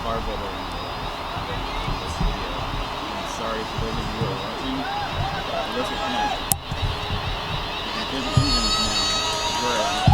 Far better in this video. I'm sorry for those of you who are watching. Look at that. Good engines now. Great.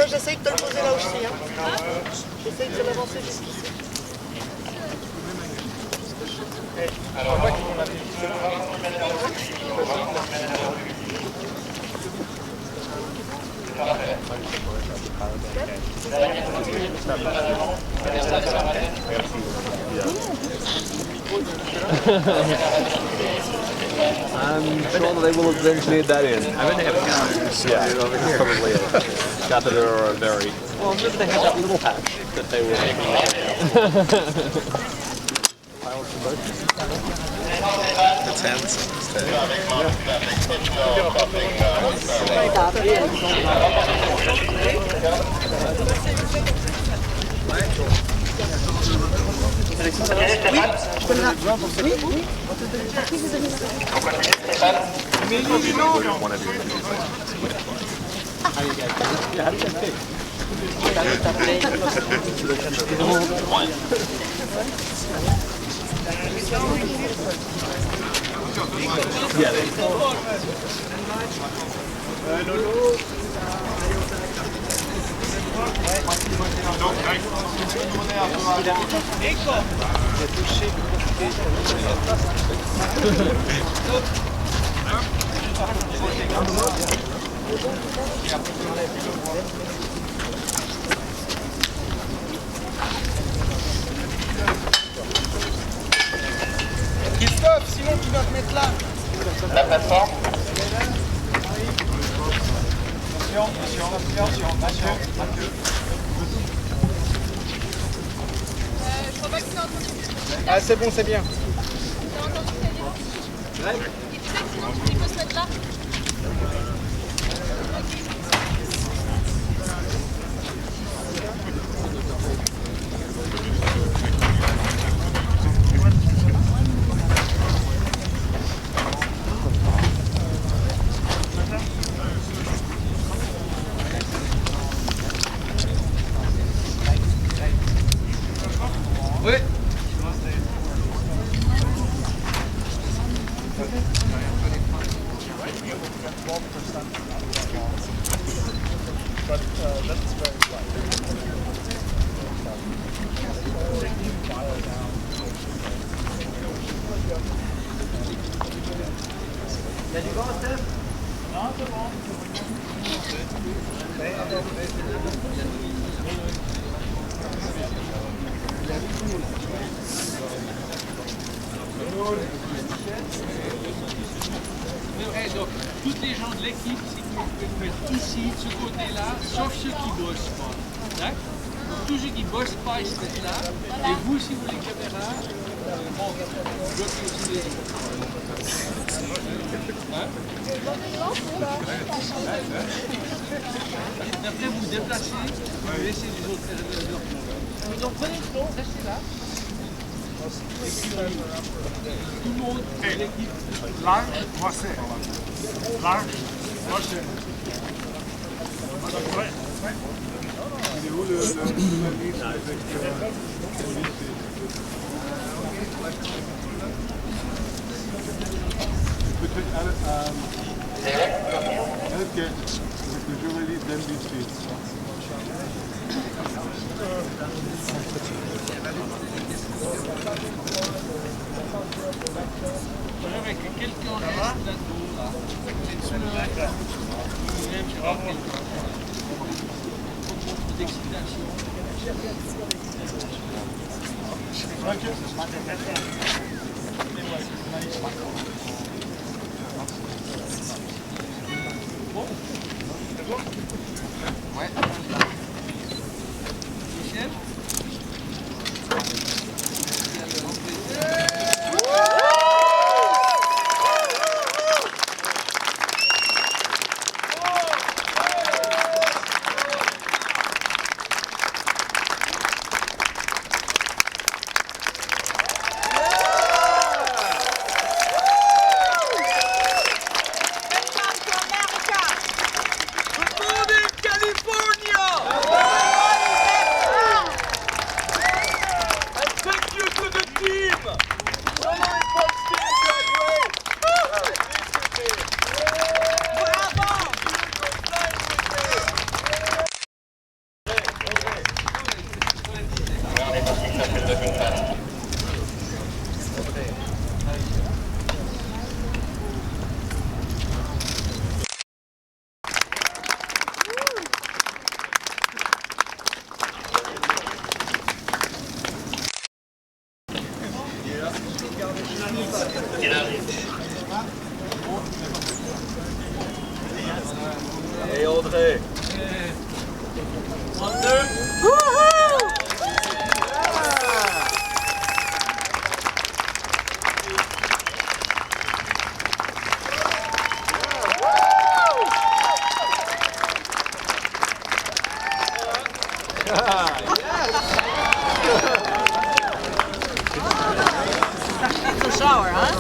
J'essaye de te le poser là aussi. Hein. J'essaye de l'avancer jusqu'ici. I'm sure that they will eventually add that in. I bet they have a calendar. Yeah, over here. Probably it. Got that there are very... Well, maybe they have that little patch that they were making. Pilots and boats. The tents instead. One of your interviews. How do you guys pick? Yeah, how do you guys pick? One. Yeah, Christophe, sinon tu vas te mettre là. La plateforme. Je crois pas que c'est entendu. Ah, c'est bon, c'est bien. Il peut se mettre là. Oui. Il y a du vent, Steph? Non, c'est bon. Donc, toutes les gens de l'équipe, c'est qu'ils peuvent mettre ici, de ce côté-là, sauf ceux qui ne bossent pas. D'accord? Tous ceux qui ne bossent pas, ils se mettent là. Et vous, si vous voulez caméra, bloquez aussi les autres. Hein? Après, vous vous déplacez, vous laissez les autres faire leur boulot. Donc, prenez le temps, restez là. Tout le monde, l'équipe. Large, você. Large, você. Il est où le livre avec peut-être que je relis d'habitude. Avec quelqu'un reste là-dedans, là. C'est une même sur quelqu'un. Beaucoup d'excitation. Bon, c'est bon? Ouais. Michel? Et André. It's a shower, huh?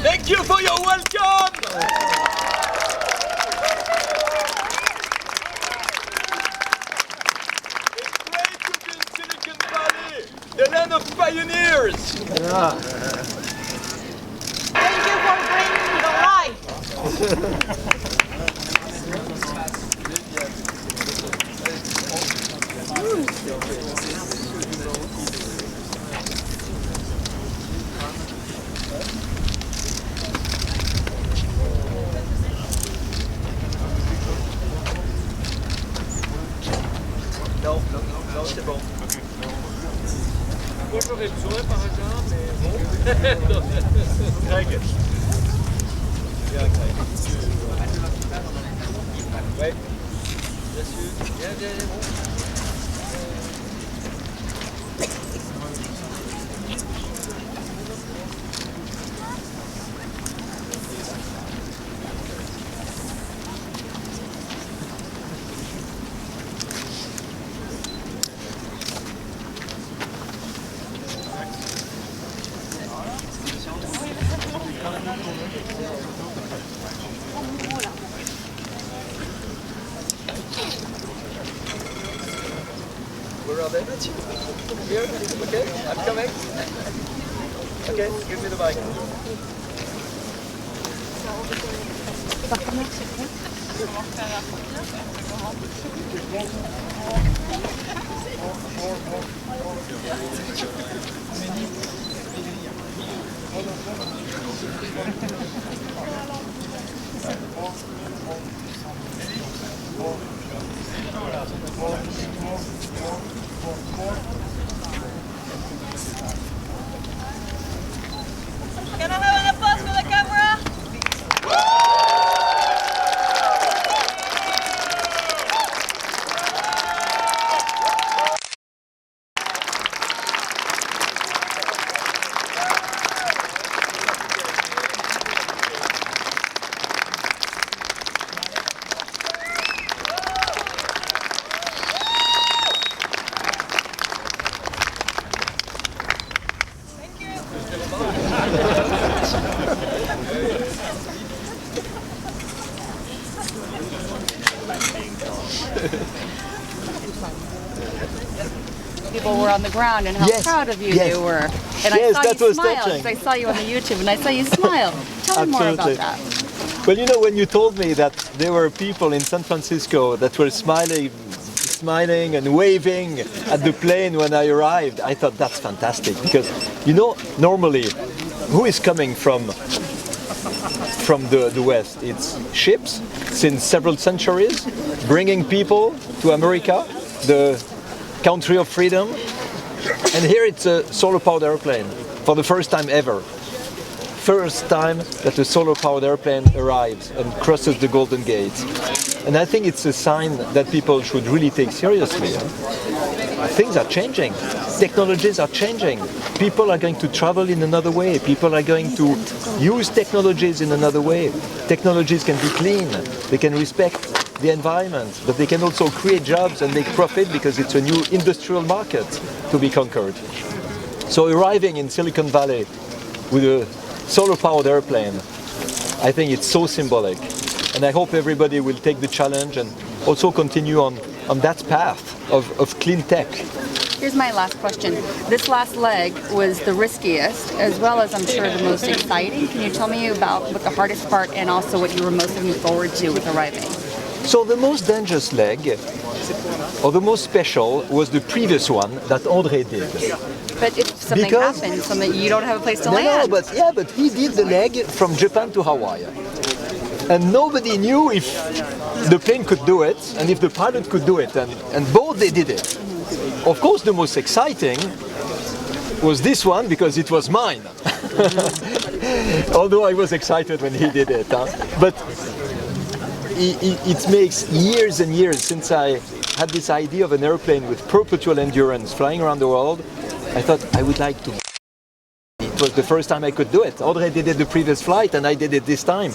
Thank you for your welcome! It's great to be in Silicon Valley, the land of pioneers! Thank you for bringing the light. Non, c'est bon. Moi j'aurais besoin par hasard, mais bon. Greg. Bien, Greg. Ouais. Bien sûr. Bien, bien, bien. Where are they? Here? Okay, I'm coming. Okay, give me the mic. Can I have a pause for the camera? People were on the ground and how Yes, proud of you yes. they were. And Yes, I saw that you was smile touching. because I saw you on the YouTube and I saw you smile. Tell me more about Absolutely. that. Well, you know, when you told me that there were people in San Francisco that were smiling and waving at the plane when I arrived, I thought that's fantastic because, you know, normally, who is coming from the West? It's ships since several centuries, bringing people to America, the country of freedom. And here it's a solar-powered airplane for the first time ever. First time that a solar-powered airplane arrives and crosses the Golden Gate. And I think it's a sign that people should really take seriously. Things are changing. Technologies are changing. People are going to travel in another way. People are going to use technologies in another way. Technologies can be clean. They can respect the environment, but they can also create jobs and make profit because it's a new industrial market to be conquered. So arriving in Silicon Valley with a solar-powered airplane, I think it's so symbolic. And I hope everybody will take the challenge and also continue on that path of clean tech. Here's my last question. This last leg was the riskiest, as well as I'm sure the most exciting. Can you tell me about what the hardest part and also what you were most looking forward to with arriving? So the most dangerous leg, or the most special, was the previous one that André did. But if something Because- happens, you don't have a place to No, land. but he did the leg from Japan to Hawaii. And nobody knew if the plane could do it and if the pilot could do it. And both they did it. Of course, the most exciting was this one because it was mine. Although I was excited when he did it. But it makes years and years since I had this idea of an airplane with perpetual endurance flying around the world. I thought I would like to. It was the first time I could do it. André did it the previous flight and I did it this time.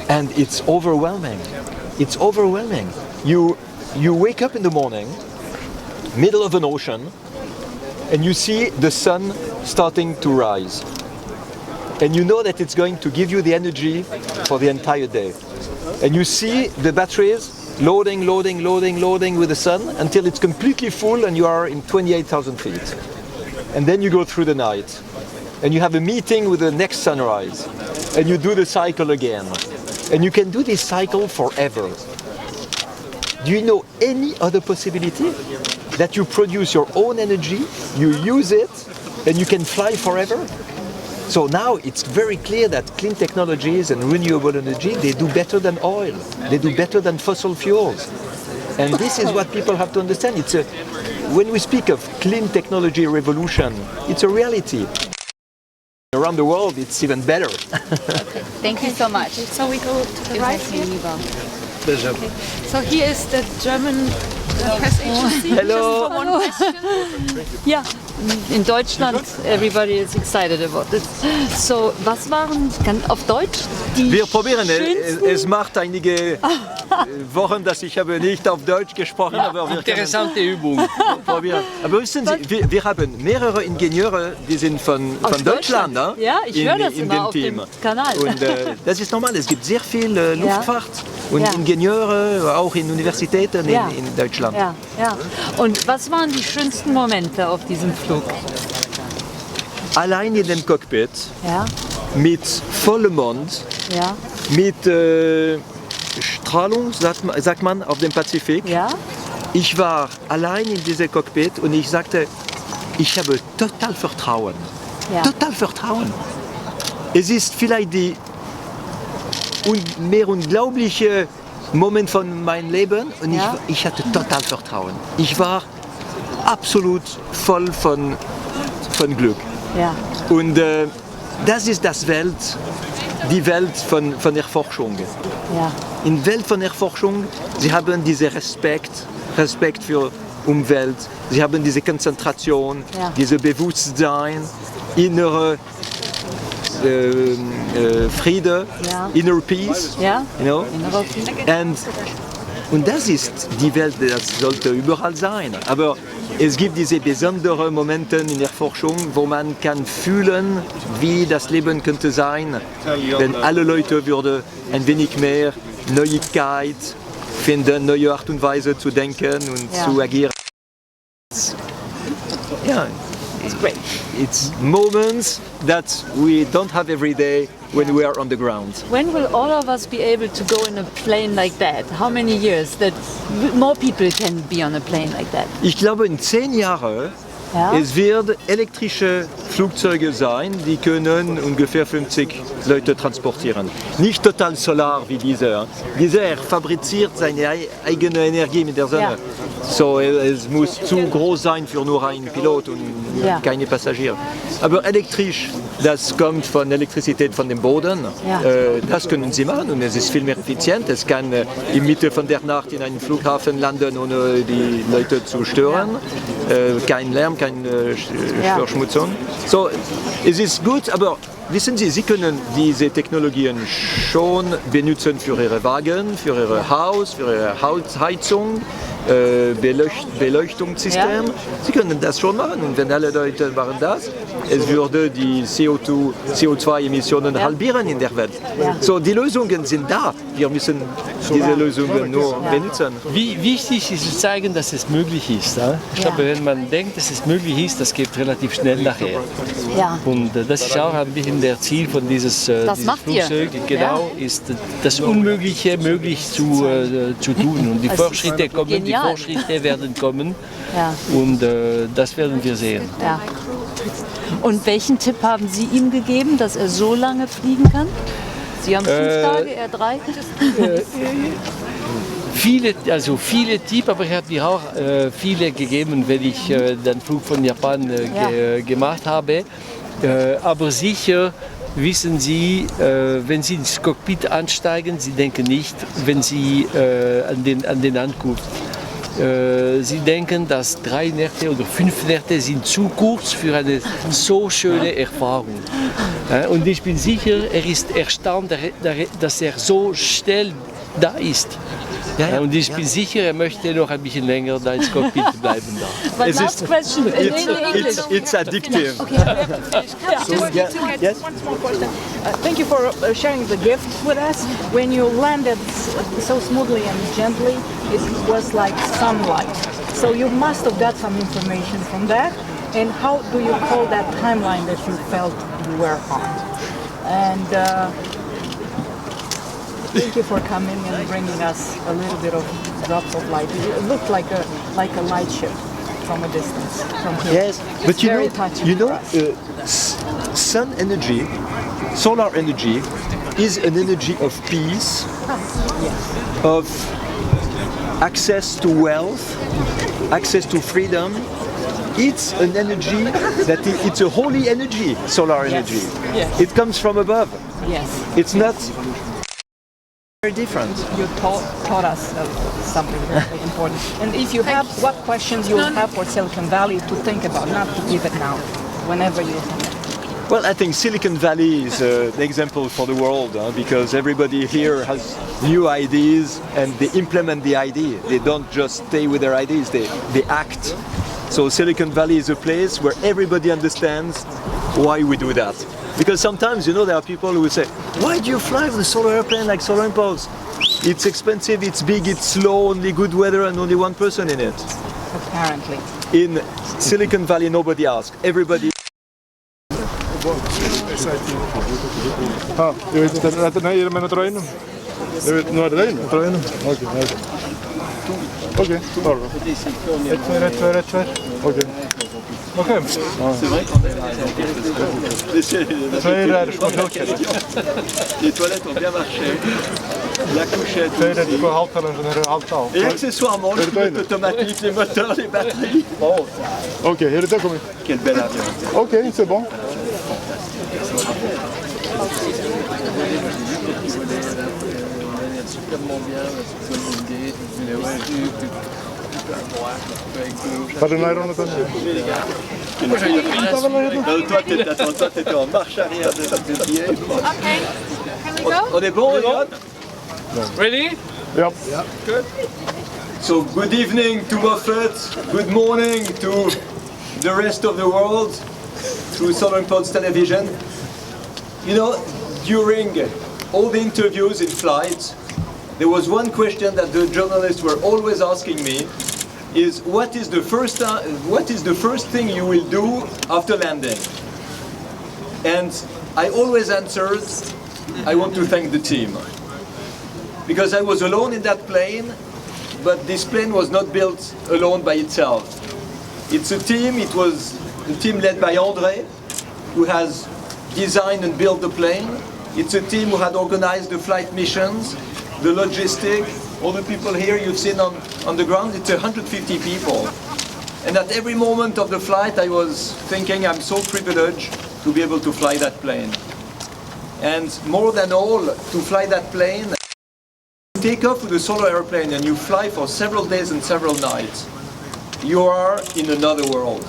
And it's overwhelming. It's overwhelming. You wake up in the morning, middle of an ocean, and you see the sun starting to rise. And you know that it's going to give you the energy for the entire day. And you see the batteries loading with the sun until it's completely full and you are in 28,000 feet. And then you go through the night and you have a meeting with the next sunrise and you do the cycle again. And you can do this cycle forever. Do you know any other possibility that you produce your own energy, you use it, and you can fly forever? So now it's very clear that clean technologies and renewable energy, they do better than oil. They do better than fossil fuels. And this is what people have to understand. When we speak of clean technology revolution, it's a reality. Around the world, it's even better. Thank you so much. So we go to the right here. Pleasure. So here is the German press agency. Hello. Just for one question. Ja, in Deutschland, everybody is excited about this. So, was waren auf Deutsch die Wir probieren schönsten... es. Es macht einige Wochen, dass ich habe nicht auf Deutsch gesprochen, aber wir Interessante Übung. probieren. Aber wissen Sie, wir haben mehrere Ingenieure, die sind von Deutschland, ne? Ja, ich höre das in immer dem auf Team. dem Kanal. Und das ist normal, es gibt sehr viel Luftfahrt und Ja. Ingenieure, auch in Universitäten Ja. in Deutschland. Ja, ja. Und was waren die schönsten Momente auf diesem Flug? Allein in dem Cockpit, Ja, mit vollem Mond, ja, mit Strahlung, sagt man, auf dem Pazifik. ja. Ich war allein in diesem Cockpit und ich sagte, ich habe total Vertrauen. Ja. Total Vertrauen. Es ist vielleicht die mehr unglaubliche Moment von meinem Leben und Ja. ich hatte total Vertrauen. Ich war absolut voll von Glück. Ja, Und das ist die Welt von der Forschung. ja, In der Welt von der Forschung, sie haben diesen Respekt für Umwelt, sie haben diese Konzentration, Ja. dieses Bewusstsein, innere Friede, Ja. inner peace, ja. you know? Innerer Frieden. Und das ist die Welt, das sollte überall sein. Aber es gibt diese besonderen Momente in der Forschung, wo man kann fühlen, wie das Leben könnte sein, wenn alle Leute würden ein wenig mehr Neuigkeit finden, neue Art und Weise zu denken und Ja. zu agieren. Ja, It's great. it's moments that we don't have every day when we are on the ground. When will all of us be able to go in a plane like that? How many years that more people can be on a plane like that? Ich glaube, in 10 Jahren Ja. es wird elektrische Flugzeuge sein, die können ungefähr 50 Leute transportieren. Nicht total solar wie dieser. Dieser fabriziert seine eigene Energie mit der Sonne. Ja. So, es muss zu groß sein für nur einen Pilot und Ja. keine Passagiere. Aber elektrisch, das kommt von Elektrizität von dem Boden. Ja. Das können sie machen und es ist viel mehr effizient. Es kann in Mitte von der Nacht in einem Flughafen landen, ohne die Leute zu stören. Kein Lärm, keine Verschmutzung. So, es ist gut, aber wissen Sie, Sie können diese Technologien schon benutzen für Ihre Wagen, für Ihr Haus, für Ihre Heizung, Beleuchtungssystem. Ja. Sie können das schon machen und wenn alle Leute machen das, es würde die CO2-Emissionen halbieren in der Welt. Ja. So, die Lösungen sind da. Wir müssen diese Lösungen nur benutzen. Wie wichtig ist zu zeigen, dass es möglich ist. Ja? Ich glaube, wenn man denkt, dass es möglich ist, das geht relativ schnell nachher. Ja. Und das ist auch ein bisschen der Ziel von dieses macht ihr. Flugzeug. Genau, ist das Unmögliche möglich zu tun. Und die Also, Fortschritte kommen, genial. die Fortschritte werden kommen. Ja. Und das werden wir sehen. Ja. Und welchen Tipp haben Sie ihm gegeben, dass er so lange fliegen kann? Sie haben 5 Tage, er 3? Viele Tipps, aber er hat mir auch viele gegeben, wenn ich den Flug von Japan gemacht habe. Aber sicher wissen Sie, wenn Sie ins Cockpit ansteigen, Sie denken nicht, wenn Sie an den Ankunft. Sie denken, dass 3 Nächte oder 5 Nächte sind zu kurz für eine so schöne Erfahrung. Und ich bin sicher, er ist erstaunt, dass er so schnell da ist. Und ich bin sicher, er möchte noch ein bisschen länger da ins Cockpit bleiben. Da. But last question in English. It's addictive. Yes? One small question. Thank you for sharing the gift with us. When you landed so smoothly and gently, it was like sunlight. So you must have got some information from that. And how do you call that timeline that you felt you were on? And thank you for coming and bringing us a little bit of drops of light. It looked like a light ship from a distance. From here. Yes, but It's very touching for us. Sun energy, solar energy, is an energy of peace, of access to wealth, access to freedom. It's an energy it's a holy energy, solar energy. Yes. It comes from above. Yes. It's not very different. You taught us something very important. And if you have, what questions you have for Silicon Valley to think about, not to give it now, whenever you Well, I think Silicon Valley is an example for the world because everybody here has new ideas and they implement the idea. They don't just stay with their ideas, they act. So Silicon Valley is a place where everybody understands why we do that. Because sometimes, you know, there are people who will say, why do you fly with a solar airplane like Solar Impulse? It's expensive, it's big, it's slow, only good weather and only one person in it. apparently. In Silicon Valley, nobody asks. Everybody. Nej, är det med att dra in dem? Nu är det in? Dra in dem? Okej, tar du. 1, 2. Okej. Okej. Les toilettes ont bien marché. La couchette aussi. Et accessoirement, le pilote automatique, les moteurs, les batteries. Okej, är det där kommer? Quel bel avion. Okej, c'est bon. Pas de nylon à tenir. Toi, t'étais en marche arrière de ta pied. On est bon, Yann? Ready? Yep. Good. So, good evening to Moffett. Good morning to the rest of the world through Southern Pods Television. You know, during all the interviews in flight, there was one question that the journalists were always asking me, is what is the first thing you will do after landing? And I always answered, I want to thank the team. Because I was alone in that plane, but this plane was not built alone by itself. It's a team, it was a team led by André, who has designed and built the plane. It's a team who had organized the flight missions, the logistic, all the people here you've seen on the ground, it's 150 people. And at every moment of the flight I was thinking I'm so privileged to be able to fly that plane. And more than all, to fly that plane, you take off with a solar airplane and you fly for several days and several nights. You are in another world.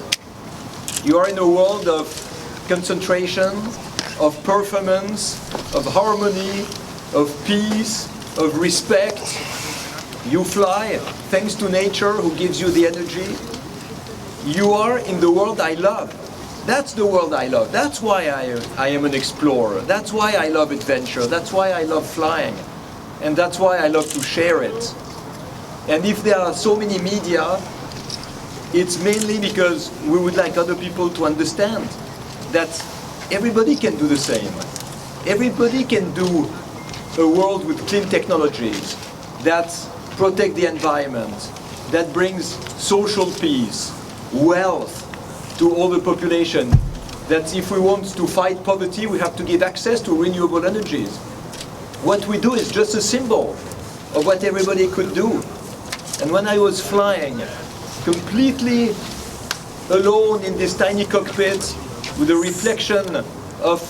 You are in a world of concentration, of performance, of harmony, of peace, of respect. You fly thanks to nature who gives you the energy. You are in the world I love. That's the world I love. That's why I am an explorer. That's why I love adventure. That's why I love flying. And that's why I love to share it. And if there are so many media, it's mainly because we would like other people to understand that everybody can do the same. Everybody can do a world with clean technologies that protect the environment, that brings social peace, wealth to all the population, that if we want to fight poverty, we have to give access to renewable energies. What we do is just a symbol of what everybody could do. And when I was flying completely alone in this tiny cockpit with the reflection of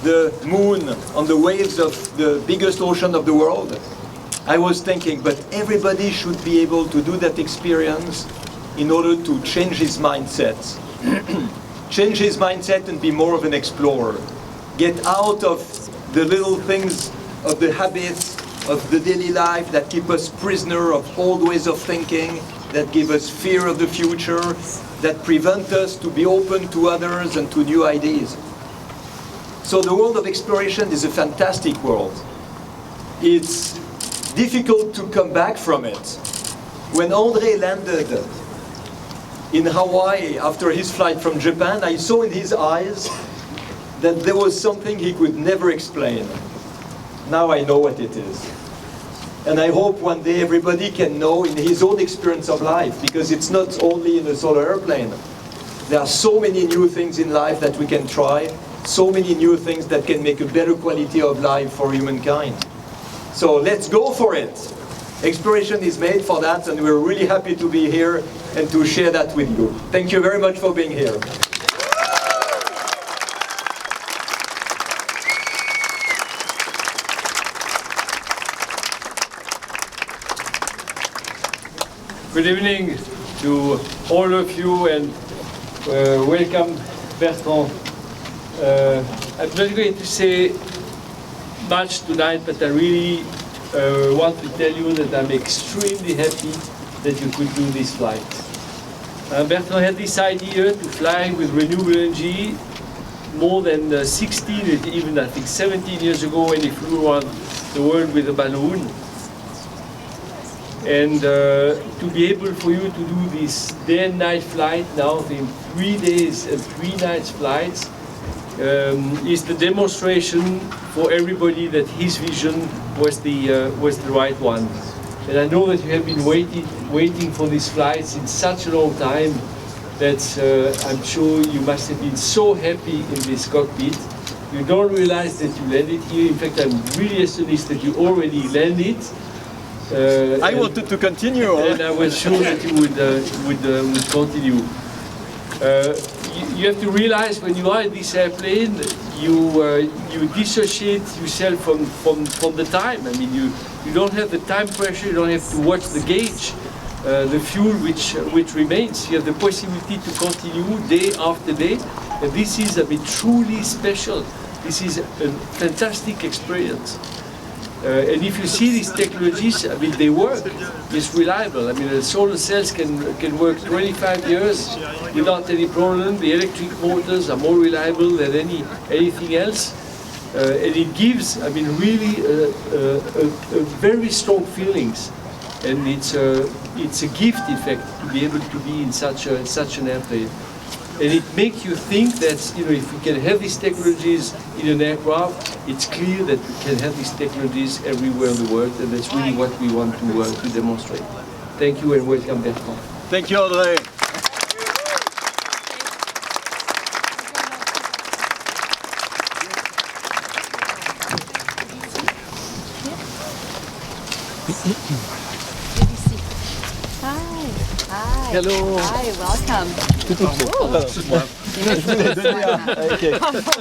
the moon on the waves of the biggest ocean of the world, I was thinking, but everybody should be able to do that experience in order to change his mindset. Change his mindset and be more of an explorer. Get out of the little things, of the habits, of the daily life that keep us prisoner of old ways of thinking, that give us fear of the future, that prevent us to be open to others and to new ideas. So the world of exploration is a fantastic world. It's difficult to come back from it. When André landed in Hawaii after his flight from Japan, I saw in his eyes that there was something he could never explain. Now I know what it is. And I hope one day everybody can know in his own experience of life, because it's not only in a solar airplane. There are so many new things in life that we can try, so many new things that can make a better quality of life for humankind. So let's go for it. Exploration is made for that, and we're really happy to be here and to share that with you. Thank you very much for being here. Good evening to all of you and welcome Bertrand. I'm not going to say much tonight, but I really want to tell you that I'm extremely happy that you could do this flight. Bertrand had this idea to fly with renewable energy more than 16, even I think 17 years ago when he flew around the world with a balloon. And to be able for you to do this day and night flight now in 3 days and 3 nights flights is the demonstration for everybody that his vision was the right one. And I know that you have been waiting for these flights in such a long time that I'm sure you must have been so happy in this cockpit. You don't realize that you landed here. In fact, I'm really astonished that you already landed. I wanted to continue. And I was sure that you would continue. You have to realize when you are in this airplane, you dissociate yourself from the time. I mean, you don't have the time pressure. You don't have to watch the gauge, the fuel which remains. You have the possibility to continue day after day. And this is, I mean, truly special. This is a fantastic experience. And if you see these technologies, I mean, they work. It's reliable. I mean, the solar cells can work 25 years without any problem. The electric motors are more reliable than anything else. And it gives, I mean, really a very strong feelings. And it's a gift, in fact, to be able to be in such an airplane. And it makes you think that, you know, if we can have these technologies in an aircraft, it's clear that we can have these technologies everywhere in the world, and that's really what we want to demonstrate. Thank you and welcome, Bertrand. Thank you, André. Hi. Hello. Hi, welcome. Okay.